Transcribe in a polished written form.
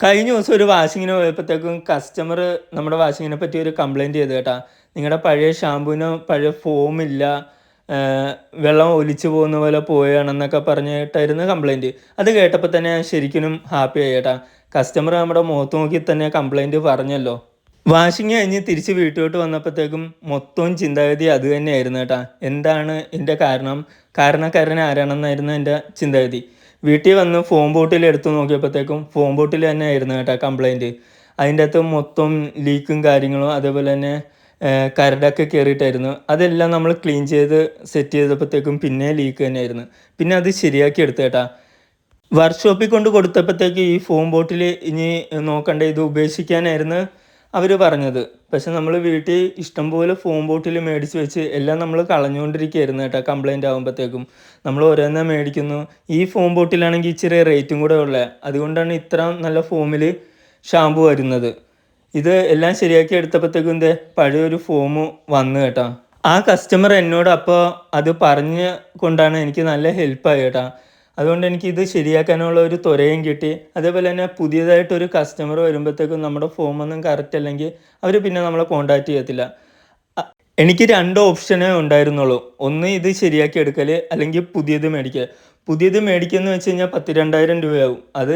കഴിഞ്ഞ ദിവസം ഒരു വാഷിങ്ങിന് പോയപ്പോഴത്തേക്കും കസ്റ്റമർ നമ്മുടെ വാഷിങ്ങിനെ പറ്റി ഒരു കംപ്ലൈൻറ്റ് ചെയ്തു കേട്ടാ. നിങ്ങളുടെ പഴയ ഷാമ്പൂവിന് പഴയ ഫോമില്ല, വെള്ളം ഒലിച്ചു പോകുന്ന പോലെ പോവുകയാണെന്നൊക്കെ പറഞ്ഞിട്ടായിരുന്നു കംപ്ലൈൻറ്റ്. അത് കേട്ടപ്പോൾ തന്നെ ഞാൻ ശരിക്കും ഹാപ്പി ആയി കേട്ടാ. കസ്റ്റമർ നമ്മുടെ മുഖത്ത് നോക്കി തന്നെ കംപ്ലൈൻറ്റ് പറഞ്ഞല്ലോ. വാഷിംഗ് കഴിഞ്ഞ് തിരിച്ച് വീട്ടിലോട്ട് വന്നപ്പോഴത്തേക്കും മൊത്തവും ചിന്താഗതി അത് തന്നെയായിരുന്നു കേട്ടാ. എന്താണ് ഇതിൻ്റെ കാരണം? കാരണക്കാരൻ ആരാണെന്നായിരുന്നു എൻ്റെ ചിന്താഗതി. വീട്ടിൽ വന്ന് ഫോം ബോട്ടിൽ എടുത്ത് നോക്കിയപ്പോഴത്തേക്കും ഫോം ബോട്ടിൽ തന്നെ ആയിരുന്നു കേട്ടോ കംപ്ലൈൻറ്റ്. അതിൻ്റെ അകത്ത് മൊത്തം ലീക്കും കാര്യങ്ങളും അതേപോലെ തന്നെ കരടൊക്കെ കയറിയിട്ടായിരുന്നു. അതെല്ലാം നമ്മൾ ക്ലീൻ ചെയ്ത് സെറ്റ് ചെയ്തപ്പോഴത്തേക്കും പിന്നെ ലീക്ക് തന്നെയായിരുന്നു. പിന്നെ അത് ശരിയാക്കി എടുത്തു കേട്ടാ. വർക്ക്ഷോപ്പിൽ കൊണ്ട് കൊടുത്തപ്പോഴത്തേക്ക് ഈ ഫോം ബോട്ടിൽ ഇനി നോക്കണ്ട, ഇത് ഉപേക്ഷിക്കാനായിരുന്നു അവർ പറഞ്ഞത്. പക്ഷെ നമ്മൾ വീട്ടിൽ ഇഷ്ടംപോലെ ഫോം ബോട്ടിൽ മേടിച്ച് വെച്ച് എല്ലാം നമ്മൾ കളഞ്ഞുകൊണ്ടിരിക്കുകയായിരുന്നു കേട്ടോ കംപ്ലൈൻറ്റ് ആകുമ്പോഴത്തേക്കും. നമ്മൾ ഓരോന്നെ മേടിക്കുന്നു. ഈ ഫോം ബോട്ടിലാണെങ്കിൽ ഇച്ചിരി റേറ്റും കൂടെ ഉള്ളത്. അതുകൊണ്ടാണ് ഇത്ര നല്ല ഫോമിൽ ഷാമ്പു വരുന്നത്. ഇത് എല്ലാം ശരിയാക്കി എടുത്തപ്പോഴത്തേക്കും ദേ പഴയൊരു ഫോം വന്നു കേട്ടോ. ആ കസ്റ്റമർ എന്നോട് അപ്പോൾ അത് പറഞ്ഞ് കൊണ്ടാണ് എനിക്ക് നല്ല ഹെൽപ്പായി കേട്ടോ. അതുകൊണ്ട് എനിക്കിത് ശരിയാക്കാനുള്ള ഒരു ത്വരയും കിട്ടി. അതേപോലെ തന്നെ പുതിയതായിട്ടൊരു കസ്റ്റമർ വരുമ്പോഴത്തേക്കും നമ്മുടെ ഫോമൊന്നും കറക്റ്റ് അല്ലെങ്കിൽ അവർ പിന്നെ നമ്മളെ കോൺടാക്റ്റ് ചെയ്യത്തില്ല. അ എനിക്ക് 2 ഓപ്ഷനേ ഉണ്ടായിരുന്നുള്ളൂ. ഒന്ന് ഇത് ശരിയാക്കി എടുക്കൽ, അല്ലെങ്കിൽ പുതിയത് മേടിക്കൽ. പുതിയത് മേടിക്കുകയെന്ന് വെച്ച് കഴിഞ്ഞാൽ 10,000-2000 രൂപയാവും. അത്